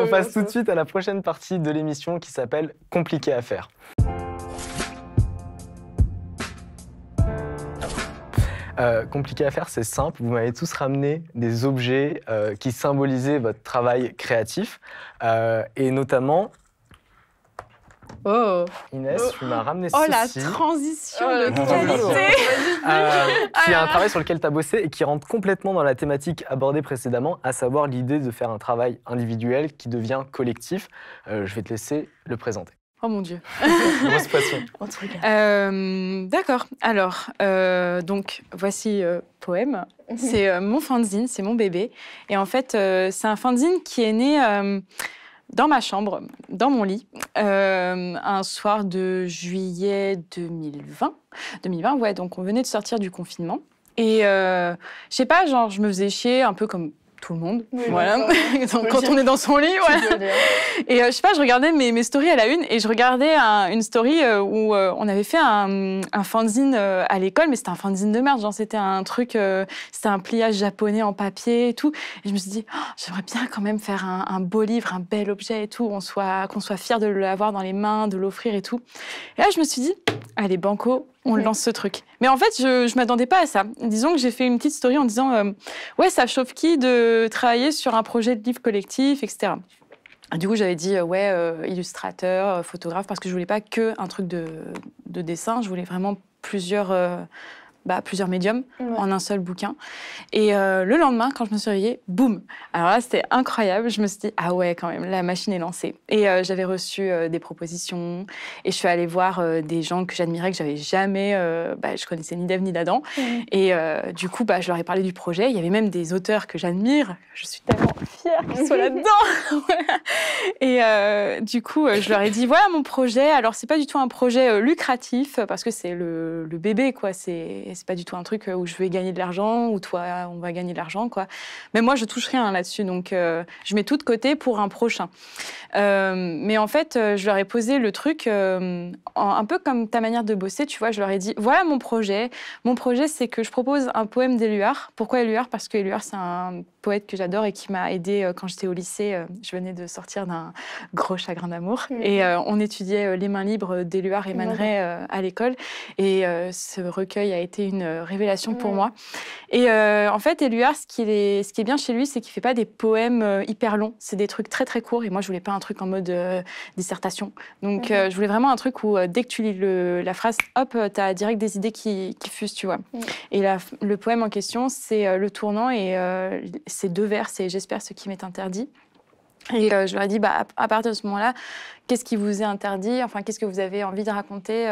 On passe tout de suite à la prochaine partie de l'émission qui s'appelle Compliqué à faire. Compliqué à faire, c'est simple. Vous m'avez tous ramené des objets qui symbolisaient votre travail créatif. Et notamment, Inès, tu m'as ramené ceci. Oh, la transition de qualité. Qui est un travail sur lequel tu as bossé et qui rentre complètement dans la thématique abordée précédemment, à savoir l'idée de faire un travail individuel qui devient collectif. Je vais te laisser le présenter. Oh mon Dieu. Grosse passion. D'accord. Alors, donc, voici Poème. C'est mon fanzine, c'est mon bébé. Et en fait, c'est un fanzine qui est né dans ma chambre, dans mon lit, un soir de juillet 2020. 2020, ouais, donc on venait de sortir du confinement. Et je sais pas, genre, je me faisais chier un peu comme tout le monde, oui, voilà. Quand on est dans son lit, ouais. Et je sais pas, je regardais mes stories à la une et je regardais une story où on avait fait un fanzine à l'école, mais c'était un fanzine de merde, genre c'était un truc, c'était un pliage japonais en papier et tout. Et je me suis dit, j'aimerais bien quand même faire un beau livre, un bel objet et tout, qu'on soit fiers de l'avoir dans les mains, de l'offrir et tout. Et là, je me suis dit, allez, banco, on lance ce truc. Mais en fait, je m'attendais pas à ça. Disons que j'ai fait une petite story en disant ouais, ça chauffe qui de travailler sur un projet de livre collectif, etc. Et du coup, j'avais dit ouais, illustrateur, photographe, parce que je voulais pas que un truc de dessin, je voulais vraiment plusieurs médiums en un seul bouquin. Et le lendemain, quand je me suis réveillée, boum. Alors là, c'était incroyable. Je me suis dit, ah ouais, quand même, la machine est lancée. Et j'avais reçu des propositions. Et je suis allée voir des gens que j'admirais, que j'avais jamais... je connaissais ni d'Ève ni d'Adam. Et du coup, je leur ai parlé du projet. Il y avait même des auteurs que j'admire. Je suis tellement fière qu'ils soient là-dedans. Et du coup, je leur ai dit, voilà mon projet. Alors, c'est pas du tout un projet lucratif, parce que c'est le bébé, quoi. C'est pas du tout un truc où je vais gagner de l'argent, ou toi, on va gagner de l'argent, quoi. Mais moi, je touche rien là-dessus, donc je mets tout de côté pour un prochain. Mais en fait, je leur ai posé le truc un peu comme ta manière de bosser, tu vois. Je leur ai dit, voilà mon projet. Mon projet, c'est que je propose un poème d'Éluard. Pourquoi Éluard ? Parce que Éluard, c'est un poète que j'adore et qui m'a aidée quand j'étais au lycée. Je venais de sortir d'un gros chagrin d'amour. Et on étudiait Les mains libres d'Éluard et Man Ray à l'école. Et ce recueil a été une révélation pour moi. Et en fait, Éluard, ce qui est bien chez lui, c'est qu'il ne fait pas des poèmes hyper longs. C'est des trucs très, très courts. Et moi, je ne voulais pas un truc en mode dissertation. Donc, je voulais vraiment un truc où, dès que tu lis la phrase, hop, tu as direct des idées qui fusent, tu vois. Et le poème en question, c'est Le Tournant. Et c'est 2 vers, c'est « J'espère ce qui m'est interdit ». Et je leur ai dit, à partir de ce moment-là, qu'est-ce qui vous est interdit ? Enfin, qu'est-ce que vous avez envie de raconter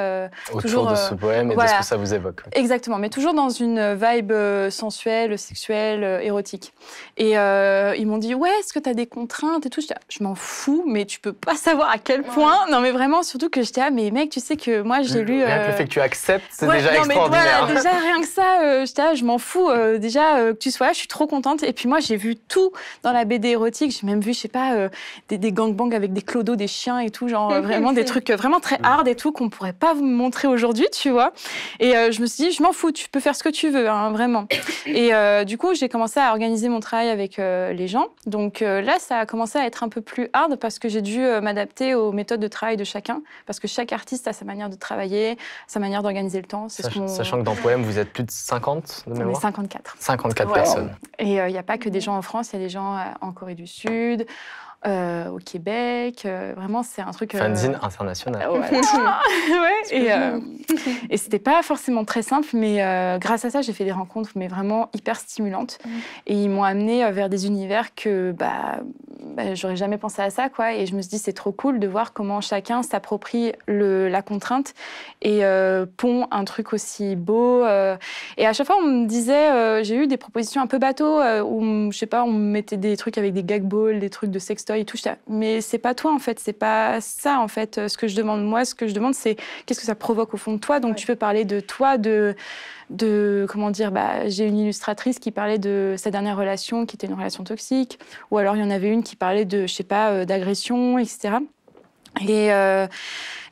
autour de ce poème et de ce que ça vous évoque. Exactement, mais toujours dans une vibe sensuelle, sexuelle, érotique. Et ils m'ont dit, ouais, est-ce que tu as des contraintes et tout ? Je m'en fous, mais tu peux pas savoir à quel point. Non, mais vraiment, surtout que j'étais mais mec, tu sais que moi, j'ai lu... Rien que le fait que tu acceptes, c'est déjà extraordinaire. Mais voilà, déjà, rien que ça, j'étais je m'en fous. Déjà, que tu sois là, je suis trop contente. Et puis moi, j'ai vu tout dans la BD érotique. J'ai même vu, je sais pas, des gangbangs avec des clodos, des chiens et tout, genre vraiment des trucs vraiment très hard et tout qu'on pourrait pas vous montrer aujourd'hui, tu vois. Et je me suis dit, je m'en fous, tu peux faire ce que tu veux, hein, vraiment. Et du coup, j'ai commencé à organiser mon travail avec les gens. Donc là, ça a commencé à être un peu plus hard parce que j'ai dû m'adapter aux méthodes de travail de chacun, parce que chaque artiste a sa manière de travailler, sa manière d'organiser le temps. Sachant que dans Poème, vous êtes plus de 50 de mémoire ? On est 54. 54 personnes. Et il n'y a pas que des gens en France, il y a des gens en Corée du Sud, au Québec, vraiment c'est un truc... Fanzine international. Et c'était pas forcément très simple, mais grâce à ça, j'ai fait des rencontres mais vraiment hyper stimulantes. Et ils m'ont amenée vers des univers que j'aurais jamais pensé à ça, quoi. Et je me suis dit, c'est trop cool de voir comment chacun s'approprie la contrainte et pond un truc aussi beau. Et à chaque fois, on me disait, j'ai eu des propositions un peu bateau, où, je sais pas, on me mettait des trucs avec des gag balls, des trucs de sextoy et tout. Mais c'est pas toi, en fait, c'est pas ça, en fait. Ce que je demande, moi, c'est qu'est-ce que ça provoque au fond de toi. Donc, tu peux parler de toi, comment dire, j'ai une illustratrice qui parlait de sa dernière relation, qui était une relation toxique, ou alors il y en avait une qui parlait de, je sais pas, d'agression, etc. Et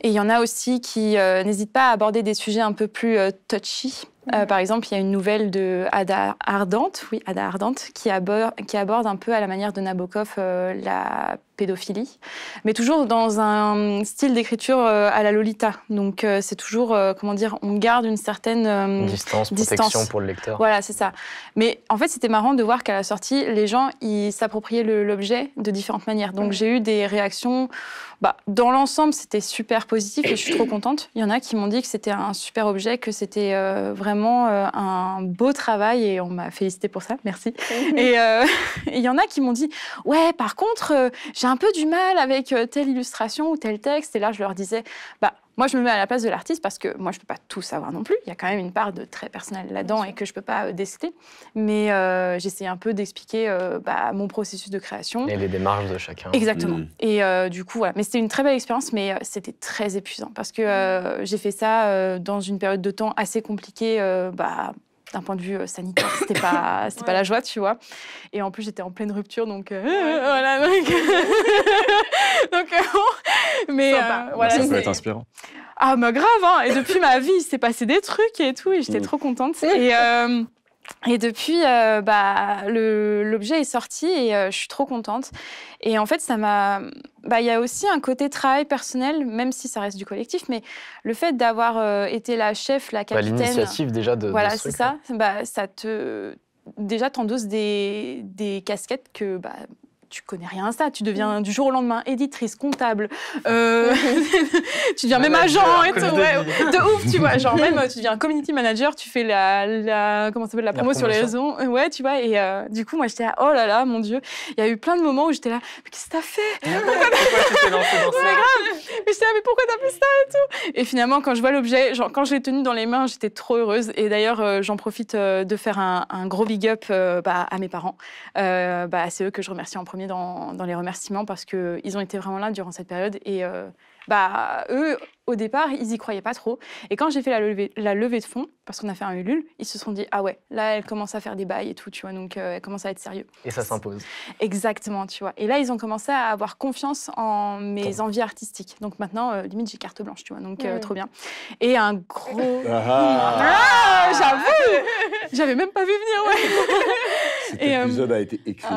il y en a aussi qui n'hésitent pas à aborder des sujets un peu plus touchy. Par exemple, il y a une nouvelle de Ada Ardente, oui, Ada Ardente, qui aborde un peu à la manière de Nabokov la pédophilie, mais toujours dans un style d'écriture à la Lolita. Donc c'est toujours, comment dire, on garde une certaine distance, protection pour le lecteur. Voilà, c'est ça. Mais en fait, c'était marrant de voir qu'à la sortie, les gens, ils s'appropriaient l'objet de différentes manières. Donc j'ai eu des réactions. Dans l'ensemble, c'était super positif et je suis trop contente. Il y en a qui m'ont dit que c'était un super objet, que c'était vraiment un beau travail et on m'a félicité pour ça, merci. Et il y en a qui m'ont dit « Ouais, par contre, j'ai un peu du mal avec telle illustration ou tel texte. » Et là, je leur disais moi, je me mets à la place de l'artiste parce que moi, je ne peux pas tout savoir non plus. Il y a quand même une part de très personnel là-dedans et que je ne peux pas déceler. Mais j'essaie un peu d'expliquer mon processus de création. Et les démarches de chacun. Exactement. Et du coup, voilà. Mais c'était une très belle expérience, mais c'était très épuisant parce que j'ai fait ça dans une période de temps assez compliquée. D'un point de vue sanitaire, c'était pas la joie, tu vois. Et en plus, j'étais en pleine rupture, donc voilà. Donc mais voilà, ça peut être inspirant. Ah, grave, hein. Et depuis ma vie, il s'est passé des trucs et tout, et j'étais trop contente. Et depuis, l'objet est sorti et je suis trop contente. Et en fait, ça m'a... Il y a aussi un côté travail personnel, même si ça reste du collectif, mais le fait d'avoir été la chef, la capitaine... L'initiative déjà de Voilà, ce c'est truc, ça. Ça te... Déjà, t'endosses des casquettes que... tu connais rien à ça, tu deviens du jour au lendemain éditrice, comptable, tu deviens même agent et tout, de ouf, tu vois, genre même tu deviens community manager, tu fais la promo sur les réseaux, tu vois, et du coup moi j'étais là, oh là là, mon Dieu, il y a eu plein de moments où j'étais là, mais qu'est-ce que t'as fait? Pourquoi tu t'es lancée dans ça? Mais j'étais là, mais pourquoi t'as fait ça et tout? Et finalement, quand je vois l'objet, quand je l'ai tenu dans les mains, j'étais trop heureuse. Et d'ailleurs, j'en profite de faire un gros big up à mes parents. C'est eux que je remercie en premier dans les remerciements parce qu'ils ont été vraiment là durant cette période. Et eux, au départ, ils y croyaient pas trop. Et quand j'ai fait la levée de fonds, parce qu'on a fait un Ulule, ils se sont dit, ah ouais, là, elle commence à faire des bails et tout, tu vois, donc elle commence à être sérieux. Et ça s'impose. Exactement, tu vois. Et là, ils ont commencé à avoir confiance en mes envies artistiques. Donc maintenant, limite, j'ai carte blanche, tu vois, donc trop bien. Et un gros... j'avoue. J'avais même pas vu venir, ouais. Cet épisode a été écrit.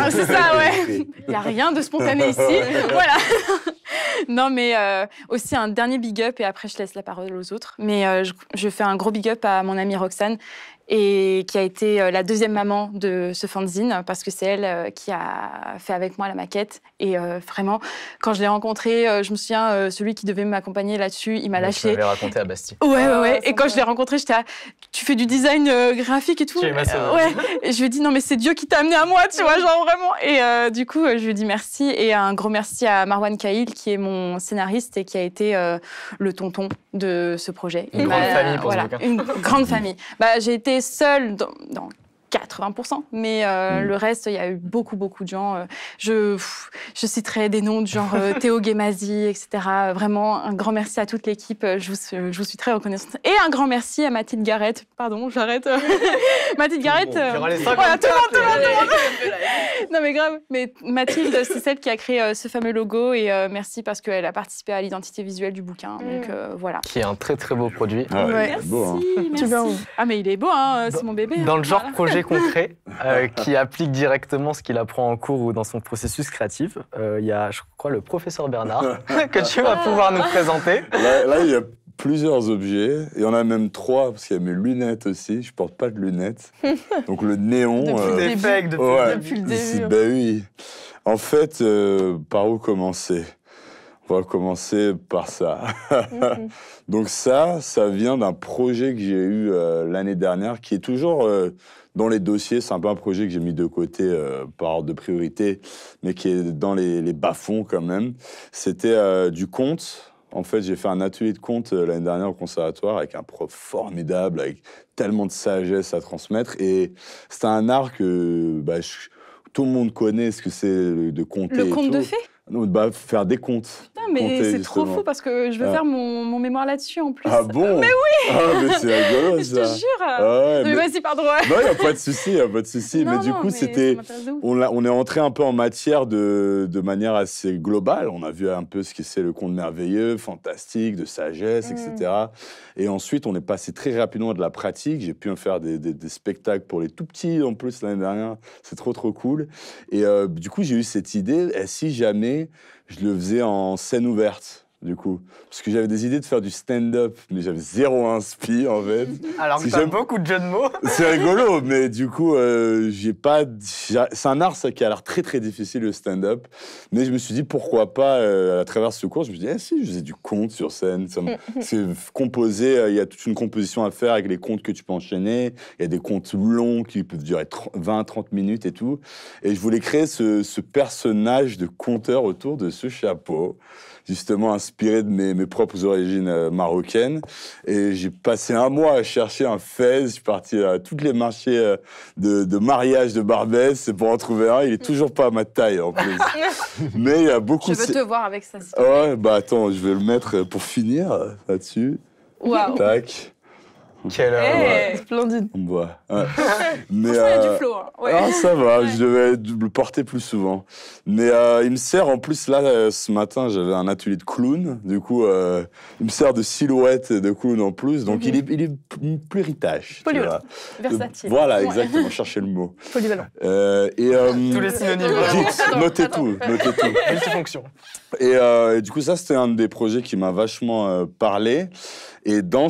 C'est ça, ouais. Il n'y a rien de spontané ici. Voilà. Non, mais aussi un dernier big up, et après, je laisse la parole aux autres. Mais je fais un gros big up à mon amie Roxane, et qui a été la deuxième maman de ce fanzine, parce que c'est elle qui a fait avec moi la maquette. Et vraiment, quand je l'ai rencontré, je me souviens, celui qui devait m'accompagner là-dessus, il m'a lâché. Tu l'avais raconté à Bastille. Ouais. Et quand je l'ai rencontré, j'étais là, tu fais du design graphique et tout. Ouais. Et je lui ai dit, non, mais c'est Dieu qui t'a amené à moi, tu vois, genre vraiment. Et du coup, je lui ai dit merci. Et un gros merci à Marwan Kahil, qui est mon scénariste et qui a été le tonton de ce projet. Une grande famille pour ce bouquin. Une grande famille. J'ai été seule dans 80%, mais le reste, il y a eu beaucoup de gens. Je citerai des noms du genre Théo Guémazi, etc. Vraiment, un grand merci à toute l'équipe. Je vous suis très reconnaissante. Et un grand merci à Mathilde Garrett. Pardon, j'arrête. Mathilde Garrett. Voilà, tout le monde. Non, mais grave. Mais Mathilde, c'est celle qui a créé ce fameux logo. Et merci parce qu'elle a participé à l'identité visuelle du bouquin. Donc voilà. Qui est un très beau produit. Merci. Beau, hein. Merci. Ah, mais il est beau, hein, c'est mon bébé. Dans le genre projet concret, qui applique directement ce qu'il apprend en cours ou dans son processus créatif. Il y a, je crois, le professeur Bernard que tu vas pouvoir nous présenter. Là, il y a plusieurs objets. Il y en a même 3, parce qu'il y a mes lunettes aussi. Je porte pas de lunettes. Donc le néon... Depuis le début. Oui. En fait, par où commencer? On va commencer par ça. Donc ça vient d'un projet que j'ai eu l'année dernière, qui est toujours dans les dossiers. C'est un peu un projet que j'ai mis de côté par ordre de priorité, mais qui est dans les bas-fonds quand même. C'était du conte. En fait, j'ai fait un atelier de conte l'année dernière au conservatoire avec un prof formidable, avec tellement de sagesse à transmettre. Et c'était un art que tout le monde connaît, ce que c'est de conter. Le conte de fées? Faire des contes. Putain, mais compter, c'est trop justement. fou parce que je veux faire mon mémoire là-dessus en plus. Ah bon? Mais oui. Ah, mais c'est rigolo, Je ça. te jure. Ah ouais, mais vas-y, pardon. Non, il n'y a pas de souci, il n'y a pas de souci. Non, Mais du non, coup, mais c'était... ça m'intéresse de ouf. On est entré un peu en matière de manière assez globale. On a vu un peu ce que c'est le conte merveilleux, fantastique, de sagesse, etc. Et ensuite, on est passé très rapidement de la pratique. J'ai pu en faire des spectacles pour les tout petits, en plus, l'année dernière. C'est trop, trop cool. Et du coup, j'ai eu cette idée, et si jamais je le faisais en scène ouverte, du coup. Parce que j'avais des idées de faire du stand-up, mais j'avais zéro inspi, en fait. Alors que Si t'as j'aime- beaucoup de jeux de mots. C'est rigolo, mais du coup, c'est un art ça, qui a l'air très très difficile le stand-up. Mais je me suis dit pourquoi pas à travers ce cours. Je me suis dit si je faisais du conte sur scène, c'est composé. Il y a toute une composition à faire avec les contes que tu peux enchaîner. Il y a des contes longs qui peuvent durer 20-30 minutes et tout. Et je voulais créer ce personnage de conteur autour de ce chapeau, justement inspiré de mes propres origines marocaines. Et j'ai passé un mois à chercher un fez. Je suis parti à tous les marchés de mariage de Barbès pour en trouver un. Il est toujours pas à ma taille en plus. Mais il y a beaucoup Je veux te voir avec ça. s'il te Ah plaît. ouais, bah attends, je vais le mettre pour finir là-dessus. Waouh. Tac, Quelle Hey. Splendide. on voit. Ouais. Mais Franchement, il y a du flow. Hein. Ouais. ah, ça va, Ouais. je devais le porter plus souvent. Mais il me sert, en plus, là, ce matin, j'avais un atelier de clown. Du coup, il me sert de silhouette de clown en plus. Donc, il est pluritache. tu Polyvalent. vois. Versatile. Voilà, Ouais. exactement, chercher le mot. Polyvalent. Tous les synonymes. vraiment. Dites, notez tout, notez tout. Multifonction. Et du coup, ça, c'était un des projets qui m'a vachement parlé. Et dans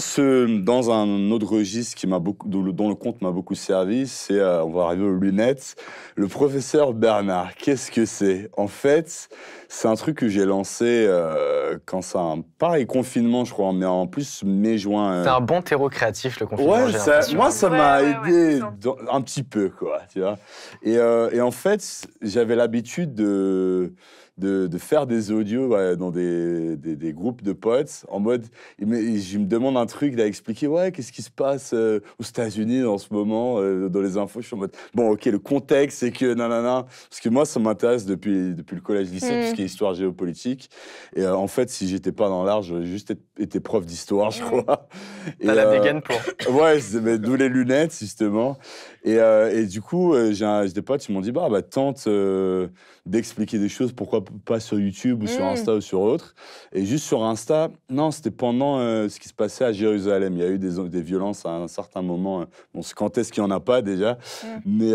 un autre registre dont le conte m'a beaucoup servi, c'est, on va arriver aux lunettes, le professeur Bernard. Qu'est-ce que c'est? En fait, c'est un truc que j'ai lancé quand c'est un pareil confinement, je crois, mais en plus mai-juin. C'est un bon terreau créatif, le confinement. Ouais, j'ai l'impression. moi, ça Ouais, m'a ouais, aidé c'est ça. un petit peu, quoi, tu vois. Et en fait, j'avais l'habitude de faire des audios dans des groupes de potes, en mode, je me demande un truc, il a expliqué, ouais, qu'est-ce qui se passe aux États-Unis en ce moment, dans les infos. Je suis en mode, bon, ok, le contexte, c'est que nanana. Parce que moi, ça m'intéresse depuis le collège-lycée, tout ce qui est histoire géopolitique. Et en fait, si j'étais pas dans l'art, j'aurais juste été prof d'histoire, je crois. T'as la dégaine pour. Ouais, d'où les lunettes, justement. Et du coup, j'ai des potes qui m'ont dit, bah tente d'expliquer des choses, pourquoi pas sur YouTube ou sur Insta ou sur autre. Et juste sur Insta, non, c'était pendant ce qui se passait à Jérusalem. Il y a eu des violences à un certain moment. Bon, quand est-ce qu'il n'y en a pas déjà? Mais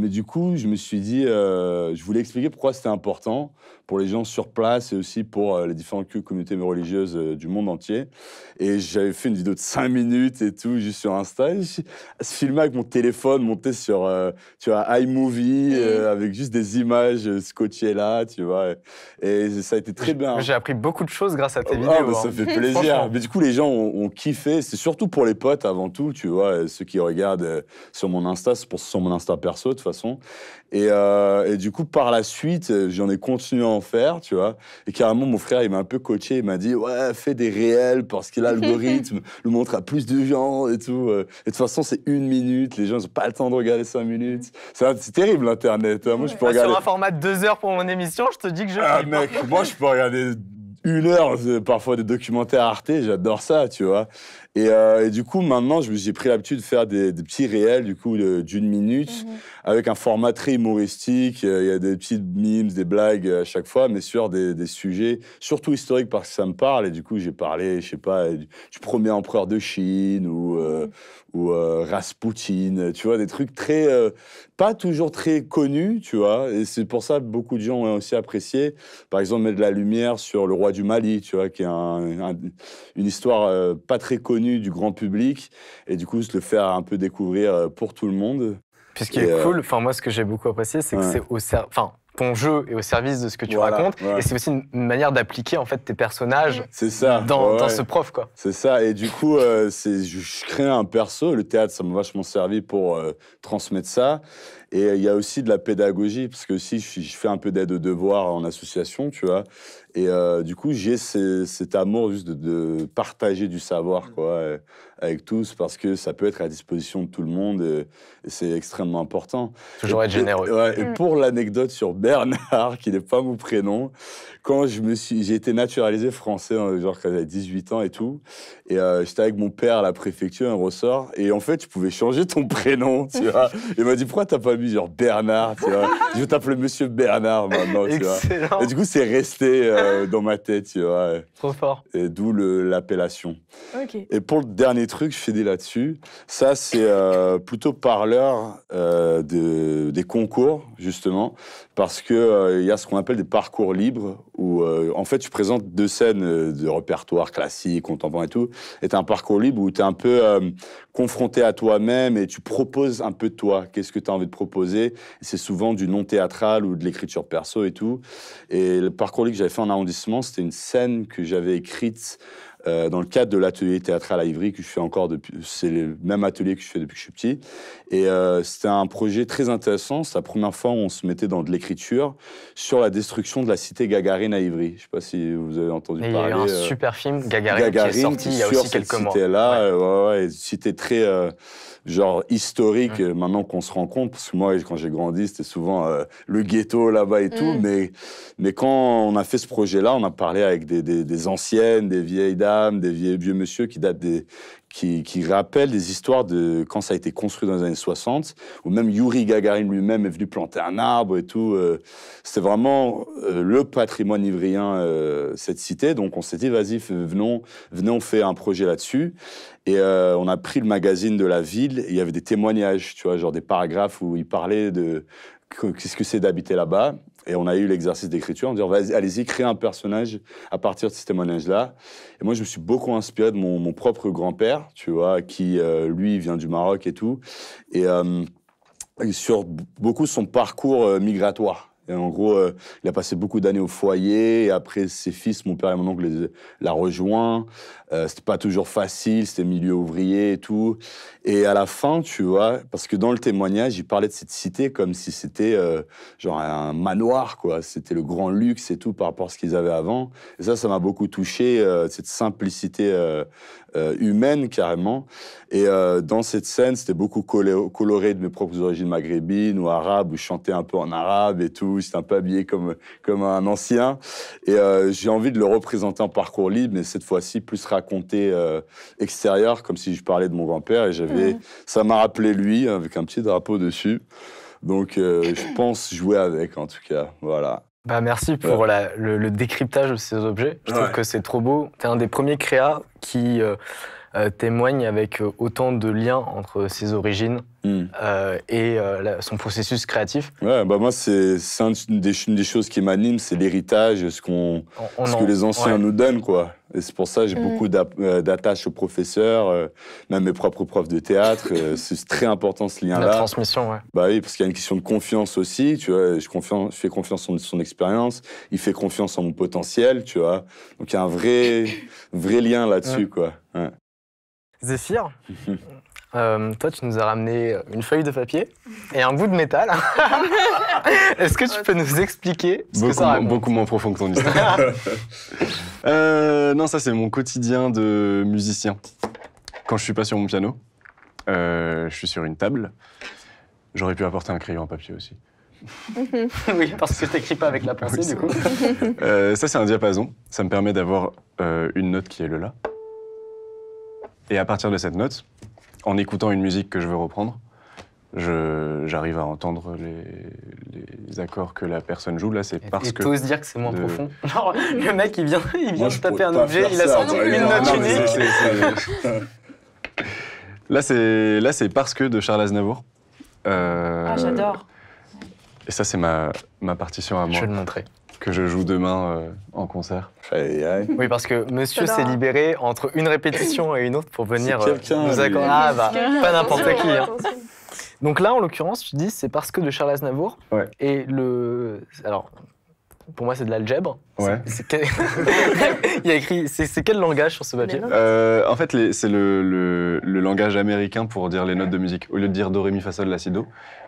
du coup, je me suis dit, je voulais expliquer pourquoi c'était important pour les gens sur place et aussi pour les différentes communautés religieuses du monde entier. Et j'avais fait une vidéo de 5 minutes et tout, juste sur Insta. Et je filmais avec mon téléphone, monté sur tu vois, iMovie, avec juste des images scotchées là, tu vois. Et ça a été très bien. J'ai appris beaucoup de choses grâce à tes Ah, vidéos. bah, ça hein. fait plaisir. Franchement. Mais du coup, les gens ont kiffé. C'est surtout pour les potes avant tout, tu vois. Ceux qui regardent sur mon Insta, c'est sur mon Insta perso, de toute façon. Et du coup, par la suite, j'en ai continué à en faire, tu vois. Et carrément, mon frère, il m'a un peu coaché. Il m'a dit, ouais, fais des réels parce que l'algorithme le montre à plus de gens et tout. Et de toute façon, c'est 1 minute. Les gens n'ont pas le temps de regarder 5 minutes. C'est terrible, l'Internet. Hein. Moi, je peux Bah, regarder... sur un format de 2 heures pour mon émission, je te dis que je Ah flippe. mec, moi je peux regarder 1 heure, parfois des documentaires Arte, j'adore ça, tu vois. Et du coup, maintenant, j'ai pris l'habitude de faire des petits réels, du coup, d'1 minute, avec un format très humoristique. Il y a des petites memes, des blagues à chaque fois, mais sur des sujets, surtout historiques, parce que ça me parle. Et du coup, j'ai parlé, je sais pas, du premier empereur de Chine ou Rasputin, tu vois, des trucs très, pas toujours très connus, tu vois. Et c'est pour ça que beaucoup de gens ont aussi apprécié. Par exemple, mettre de la lumière sur le roi du Mali, tu vois, qui est une histoire pas très connue du grand public, et du coup, se le faire un peu découvrir pour tout le monde. Puis ce qui est cool, enfin moi ce que j'ai beaucoup apprécié, c'est que c'est ton jeu est au service de ce que tu racontes, et c'est aussi une manière d'appliquer en fait tes personnages C'est ça. dans ce prof, quoi. C'est ça, et du coup, je crée un perso, le théâtre, ça m'a vachement servi pour transmettre ça. Et il y a aussi de la pédagogie, parce que aussi, je fais un peu d'aide aux devoirs en association, tu vois. Et du coup, j'ai cet amour juste de partager du savoir, quoi, avec tous, parce que ça peut être à disposition de tout le monde, et c'est extrêmement important. Toujours être généreux. Et pour l'anecdote sur Bernard, qui n'est pas mon prénom, quand j'ai été naturalisé français, genre quand j'avais 18 ans et tout, et j'étais avec mon père à la préfecture, un ressort, et en fait, tu pouvais changer ton prénom, tu vois. Il m'a dit, pourquoi t'as pas mis genre Bernard, tu vois. Je vais t'appeler Monsieur Bernard maintenant, tu vois. Excellent. Et du coup, c'est resté dans ma tête, tu vois. Trop fort. Et d'où l'appellation. Ok. Et pour le dernier truc, je finis là-dessus. Ça, c'est plutôt parleur des concours, justement, parce que il y a ce qu'on appelle des parcours libres, où en fait, tu présentes 2 scènes de répertoire classique, contemporain et tout, et tu as un parcours libre où tu es un peu confronté à toi-même et tu proposes un peu de toi. Qu'est-ce que tu as envie de proposer? Et c'est souvent du non théâtral ou de l'écriture perso et tout. Et le parcours libre que j'avais fait en arrondissement, c'était une scène que j'avais écrite dans le cadre de l'atelier théâtral à Ivry, que je fais encore depuis. C'est le même atelier que je fais depuis que je suis petit. Et c'était un projet très intéressant. C'est la première fois où on se mettait dans de l'écriture sur la destruction de la cité Gagarine à Ivry. Je ne sais pas si vous avez entendu parler. Il y a eu un super film, Gagarine, qui est sorti il y a aussi quelques mois. Cité-là, une cité très genre historique, maintenant qu'on se rend compte, parce que moi, quand j'ai grandi, c'était souvent le ghetto là-bas et tout, mais quand on a fait ce projet-là, on a parlé avec des anciennes, des vieilles dames, des vieux monsieur qui datent qui rappellent des histoires de quand ça a été construit dans les années 60, où même Youri Gagarin lui-même est venu planter un arbre et tout. C'était vraiment le patrimoine ivrien, cette cité. Donc on s'est dit, vas-y, venons, on fait un projet là-dessus. Et on a pris le magazine de la ville, et il y avait des témoignages, tu vois, genre des paragraphes où il parlait de qu'est-ce que c'est d'habiter là-bas. Et on a eu l'exercice d'écriture, en disant, allez-y, créez un personnage à partir de ces témoignages-là. Et moi, je me suis beaucoup inspiré de mon propre grand-père, tu vois, qui, lui, vient du Maroc et tout. Et sur beaucoup son parcours migratoire. Et en gros, il a passé beaucoup d'années au foyer. Et après, ses fils, mon père et mon oncle, l'a rejoint. C'était pas toujours facile, c'était milieu ouvrier et tout. Et à la fin, tu vois, parce que dans le témoignage, il parlait de cette cité comme si c'était genre un manoir, quoi. C'était le grand luxe et tout par rapport à ce qu'ils avaient avant. Et ça m'a beaucoup touché, cette simplicité humaine, carrément. Et dans cette scène, c'était beaucoup coloré de mes propres origines maghrébines ou arabes, où je chantais un peu en arabe et tout. J'étais un peu habillé comme un ancien. Et j'ai envie de le représenter en parcours libre, mais cette fois-ci, plus raconté extérieur, comme si je parlais de mon grand-père. Et ça m'a rappelé lui, avec un petit drapeau dessus. Donc, je pense jouer avec, en tout cas. Voilà. Bah merci pour le décryptage de ces objets. Je trouve que c'est trop beau. Tu es un des premiers créas qui témoigne avec autant de liens entre ses origines et son processus créatif. Ouais, bah moi, c'est une des choses qui m'anime, c'est l'héritage, ce que les anciens nous donnent, quoi. Et c'est pour ça que j'ai beaucoup d'attaches aux professeurs, même mes propres profs de théâtre. C'est très important, ce lien-là. La transmission, ouais. Bah oui, parce qu'il y a une question de confiance aussi, tu vois. Je fais confiance en son expérience, il fait confiance en mon potentiel, tu vois. Donc il y a un vrai lien là-dessus, quoi. Ouais. Zéphyr, toi, tu nous as ramené une feuille de papier et un bout de métal. Est-ce que tu peux nous expliquer ce que ça raconte ? Beaucoup moins profond que ton histoire. Non, ça, c'est mon quotidien de musicien. Quand je suis pas sur mon piano, je suis sur une table. J'aurais pu apporter un crayon en papier aussi. Oui, parce que tu n'écris pas avec la pensée, du coup. Ça, c'est un diapason. Ça me permet d'avoir une note qui est le La. Et à partir de cette note, en écoutant une musique que je veux reprendre, j'arrive à entendre les accords que la personne joue. Là, c'est parce que... Et t'oses dire que c'est moins profond. Genre, le mec, il vient de taper un objet, il a sorti une note unique. Là, c'est Parce que de Charles Aznavour. J'adore. Et ça, c'est ma partition à moi. Je vais le montrer. Que je joue demain en concert. Oui, parce que monsieur s'est libéré entre une répétition et une autre pour venir nous accorder. Ah bah, pas n'importe qui. Hein. Donc là, en l'occurrence, tu dis c'est Parce que de Charles Aznavour. Ouais. Et alors, Pour moi, c'est de l'algèbre. Ouais. Il y a écrit. C'est quel langage sur ce papier? En fait, c'est le langage américain pour dire les notes de musique. Au lieu de dire do, ré, mi, fa, sol, la, si, do,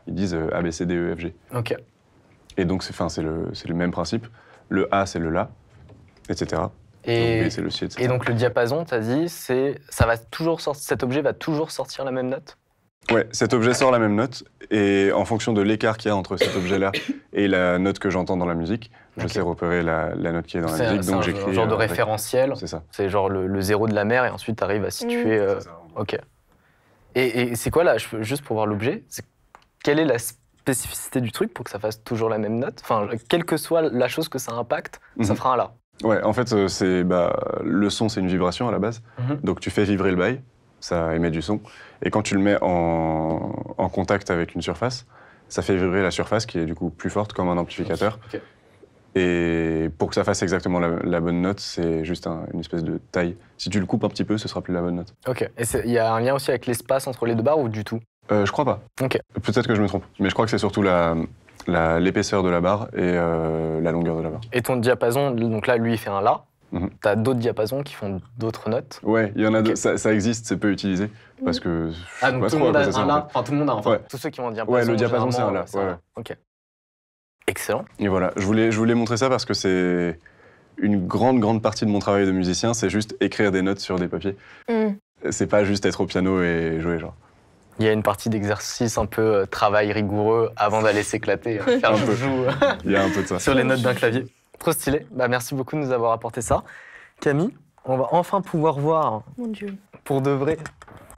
ils disent A, B, C, D, E, F, G. Ok. Et donc, c'est le même principe. Le A, c'est le la, etc. Et, donc, B, c'est le si, etc. Et donc, le diapason, tu as dit, cet objet va toujours sortir la même note? Ouais, cet objet sort la même note, et en fonction de l'écart qu'il y a entre cet objet-là et la note que j'entends dans la musique, je sais repérer la note qui est dans la musique, donc j'écris... C'est un genre de référentiel. C'est ça. C'est genre le zéro de la mer, et ensuite tu arrives à situer... C'est ça, ok. Et c'est quoi là, juste pour voir l'objet, quelle est la spécificité du truc pour que ça fasse toujours la même note? Enfin, quelle que soit la chose que ça impacte, ça fera un la. Ouais, en fait, le son, c'est une vibration à la base, donc tu fais vibrer le bail, ça émet du son. Et quand tu le mets en contact avec une surface, ça fait vibrer la surface qui est du coup plus forte comme un amplificateur. Okay. Et pour que ça fasse exactement la bonne note, c'est juste une espèce de taille. Si tu le coupes un petit peu, ce sera plus la bonne note. Ok. Et il y a un lien aussi avec l'espace entre les deux barres ou du tout? Je crois pas. Ok. Peut-être que je me trompe, mais je crois que c'est surtout l'épaisseur de la barre et la longueur de la barre. Et ton diapason, donc là, lui, il fait un la. T'as d'autres diapasons qui font d'autres notes? Ouais, il y en a d'autres. Ça existe, c'est peu utilisé. Parce que. Donc tout le monde a un la. Enfin, tout le monde a. Enfin, ouais. Tous ceux qui ont un diapason. Ouais, le diapason, c'est un la. Ouais. Ok. Excellent. Et voilà, je voulais montrer ça parce que c'est une grande partie de mon travail de musicien, c'est juste écrire des notes sur des papiers. C'est pas juste être au piano et jouer, genre. Il y a une partie d'exercice un peu travail rigoureux avant d'aller s'éclater, faire un peu joue. Il y a un peu de ça. Sur les notes d'un clavier. Trop stylé. Merci beaucoup de nous avoir apporté ça. Camille, on va enfin pouvoir voir, mon Dieu, pour de vrai,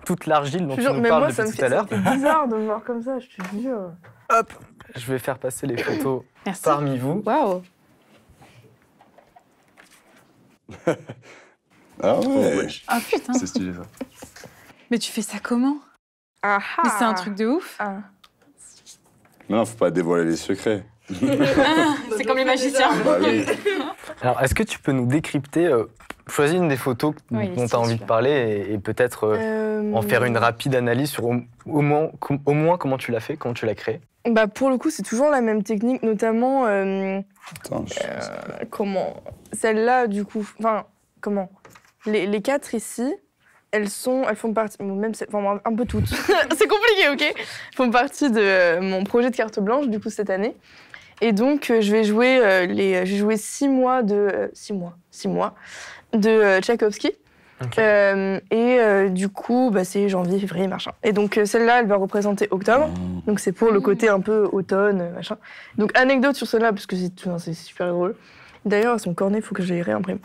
toute l'argile dont tu nous parles depuis tout à l'heure. C'est bizarre de me voir comme ça, je te jure. Hop, je vais faire passer les photos parmi vous. Waouh. Ah ouais. Ah putain. C'est stylé ça. Mais tu fais ça comment? Mais c'est un truc de ouf. Non, faut pas dévoiler les secrets. C'est comme les magiciens. Bah oui. Alors, est-ce que tu peux nous décrypter, choisis une des photos dont tu as envie de parler et peut-être en faire une rapide analyse sur au moins comment tu l'as fait, comment tu l'as créé? Bah pour le coup, c'est toujours la même technique, notamment comment celle-là du coup, enfin comment les quatre ici, elles font partie, même enfin, un peu toutes. C'est compliqué, ok. Elles font partie de mon projet de carte blanche du coup cette année. Et donc je vais jouer 6 mois de Tchaïkovski. Okay. Du coup, c'est janvier, février, machin. Et donc celle-là, elle va représenter octobre. Donc c'est pour le côté un peu automne, machin. Donc anecdote sur celle-là, parce que c'est super drôle. D'ailleurs, son cornet, il faut que je les réimprime.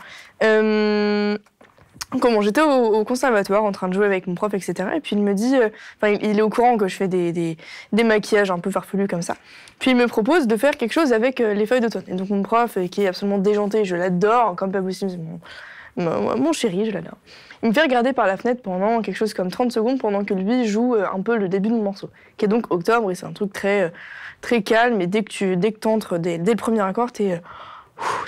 J'étais au conservatoire en train de jouer avec mon prof, etc. Et puis il me dit, il est au courant que je fais des maquillages un peu farfelus comme ça. Puis il me propose de faire quelque chose avec les feuilles d'automne. Et donc mon prof, qui est absolument déjanté, je l'adore, comme pas possible, c'est mon chéri, je l'adore. Il me fait regarder par la fenêtre pendant quelque chose comme 30 secondes pendant que lui joue un peu le début du morceau, qui est donc octobre, et c'est un truc très, très calme. Et dès que t'entres, dès le premier accord, t'es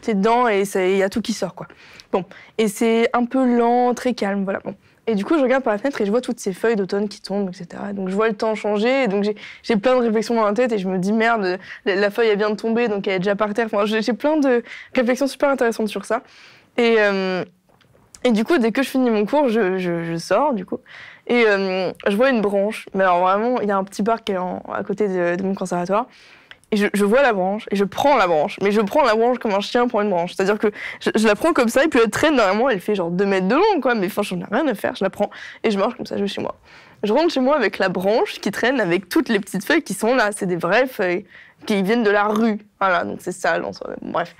dedans et il y a tout qui sort, quoi. Bon, et c'est un peu lent, très calme, voilà. Bon. Et du coup, je regarde par la fenêtre et je vois toutes ces feuilles d'automne qui tombent, etc. Donc je vois le temps changer, et donc j'ai plein de réflexions dans la tête et je me dis merde, la feuille elle vient de tomber, donc elle est déjà par terre. Enfin, j'ai plein de réflexions super intéressantes sur ça. Et du coup, dès que je finis mon cours, je sors, du coup, et je vois une branche. Mais alors vraiment, il y a un petit parc à côté de mon conservatoire. Et je vois la branche, et je prends la branche. Mais je prends la branche comme un chien prend une branche. C'est-à-dire que je la prends comme ça, et puis elle traîne derrière moi, elle fait genre 2 mètres de long, quoi. Mais enfin, j'en ai rien à faire, je la prends, et je marche comme ça, je vais chez moi. Je rentre chez moi avec la branche qui traîne avec toutes les petites feuilles qui sont là. C'est des vraies feuilles qui viennent de la rue. Voilà, donc c'est sale en soi. Bref.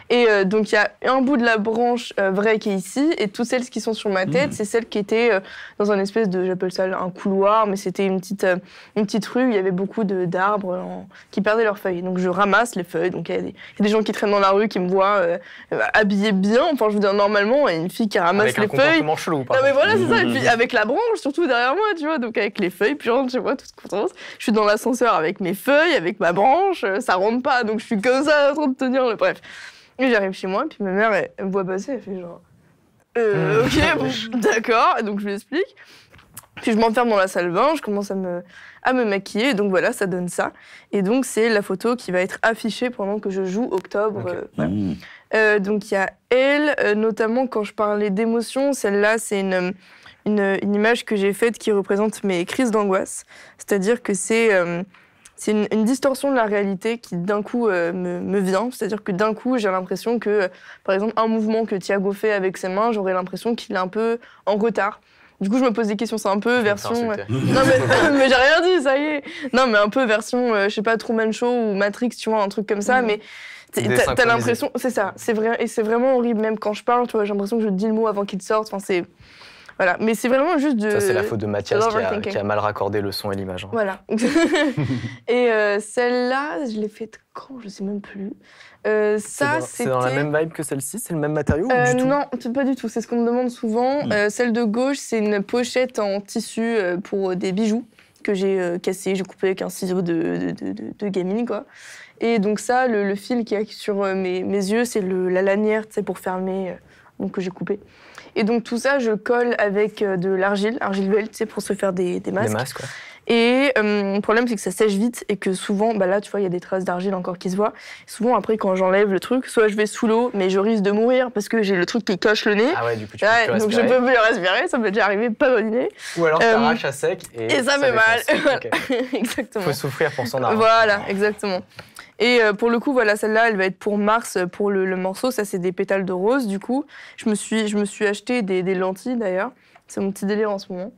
Et donc il y a un bout de la branche vraie qui est ici, et toutes celles qui sont sur ma tête, c'est celles qui étaient dans un espèce de, j'appelle ça un couloir, mais c'était une petite rue où il y avait beaucoup d'arbres qui perdaient leurs feuilles. Donc je ramasse les feuilles, donc il y a des gens qui traînent dans la rue qui me voient habillée bien, enfin je veux dire normalement, et une fille qui ramasse les feuilles. Avec un comportement chelou, par exemple. Mais voilà, c'est ça, et puis avec la branche surtout derrière moi, tu vois, donc avec les feuilles, puis je rentre chez moi toute contente. Je suis dans l'ascenseur avec mes feuilles, avec ma branche, ça rentre pas, donc je suis comme ça en train de tenir le bref. Et j'arrive chez moi, puis ma mère, elle me voit passer, elle fait genre... Ok, bon, d'accord, donc je lui explique. Puis je m'enferme dans la salle de bain, je commence à me maquiller, donc voilà, ça donne ça. Et donc c'est la photo qui va être affichée pendant que je joue Octobre. Voilà. Donc il y a elle, notamment quand je parlais d'émotion, celle-là c'est une image que j'ai faite qui représente mes crises d'angoisse. C'est-à-dire que c'est une distorsion de la réalité qui d'un coup me vient. C'est-à-dire que d'un coup j'ai l'impression que, par exemple, un mouvement que Thiago fait avec ses mains, j'aurais l'impression qu'il est un peu en retard. Du coup, je me pose des questions, c'est un peu version... Non, mais j'ai rien dit, ça y est. Non, mais un peu version, je sais pas, Truman Show ou Matrix, tu vois, un truc comme ça, mais t'as l'impression... C'est ça, c'est vrai, et c'est vraiment horrible, même quand je parle, tu vois, j'ai l'impression que je dis le mot avant qu'il sorte, enfin, c'est... Voilà, mais c'est vraiment juste de... Ça, c'est la faute de Mathias qui a mal raccordé le son et l'image. Hein. Voilà. Et celle-là, je l'ai faite quand? Je sais même plus. C'est dans la même vibe que celle-ci? C'est le même matériau ou du tout? Non, pas du tout. C'est ce qu'on me demande souvent. Celle de gauche, c'est une pochette en tissu pour des bijoux que j'ai cassé. J'ai coupé avec un ciseau de gaming, quoi. Et donc ça, le fil qu'il y a sur mes yeux, c'est la lanière, tu sais, pour fermer, donc que j'ai coupé. Et donc tout ça, je colle avec de l'argile verte, tu sais, pour se faire des masques. Des masques, ouais. Et le problème, c'est que ça sèche vite et que souvent, bah là, tu vois, il y a des traces d'argile encore qui se voient. Souvent, après, quand j'enlève le truc, soit je vais sous l'eau, mais je risque de mourir parce que j'ai le truc qui coche le nez. Ah ouais, du coup, tu peux plus respirer. Donc je peux plus respirer, ça m'est déjà arrivé, pas bonne idée. Ou alors t'arraches à sec et ça fait mal. Okay. Exactement. Faut souffrir pour s'en arracher. Voilà, exactement. Et pour le coup, voilà, celle-là, elle va être pour mars, pour le morceau. Ça, c'est des pétales de rose, du coup. Je me suis acheté des lentilles, d'ailleurs. C'est mon petit délire en ce moment.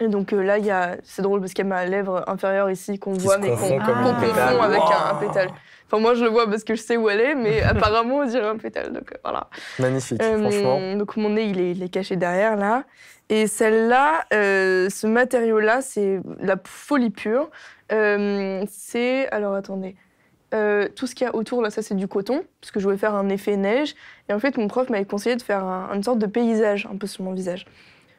Et donc là, c'est drôle parce qu'il y a ma lèvre inférieure ici qu'on voit, mais qu'on confond avec un pétale. Enfin, moi, je le vois parce que je sais où elle est, mais apparemment, on dirait un pétale. Donc voilà. Magnifique, franchement. Donc mon nez, il est caché derrière, là. Et celle-là, ce matériau-là, c'est la folie pure. C'est... Alors, attendez. Tout ce qu'il y a autour, là, ça, c'est du coton, parce que je voulais faire un effet neige. Et en fait, mon prof m'avait conseillé de faire une sorte de paysage, un peu sur mon visage.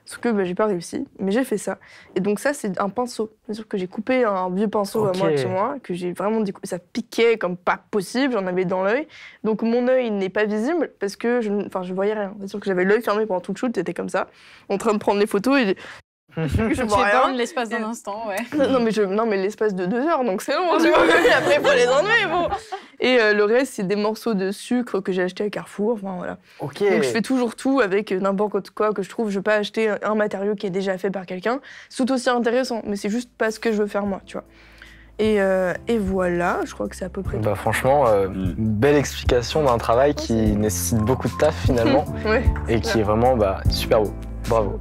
Sauf que j'ai pas réussi, mais j'ai fait ça. Et donc ça, c'est un pinceau. C'est-à-dire que j'ai coupé un vieux pinceau à moi de chez moi, que j'ai vraiment découpé. Ça piquait comme pas possible, j'en avais dans l'œil. Donc mon œil n'est pas visible, parce que je voyais rien. C'est-à-dire que j'avais l'œil fermé pendant tout le shoot, c'était comme ça, en train de prendre les photos, et je vois rien. L'espace d'un instant, ouais. Non, mais l'espace de 2 heures, donc c'est long, tu vois. Après, il faut les enlever, bon. Et le reste, c'est des morceaux de sucre que j'ai acheté à Carrefour, enfin voilà. Ok. Donc je fais toujours tout avec n'importe quoi que je trouve. Je veux pas acheter un matériau qui est déjà fait par quelqu'un. C'est tout aussi intéressant, mais c'est juste pas ce que je veux faire moi, tu vois. Et voilà, je crois que c'est à peu près tout. Bah franchement, belle explication d'un travail qui nécessite beaucoup de taf finalement, ouais, et qui est vraiment super beau. Bravo.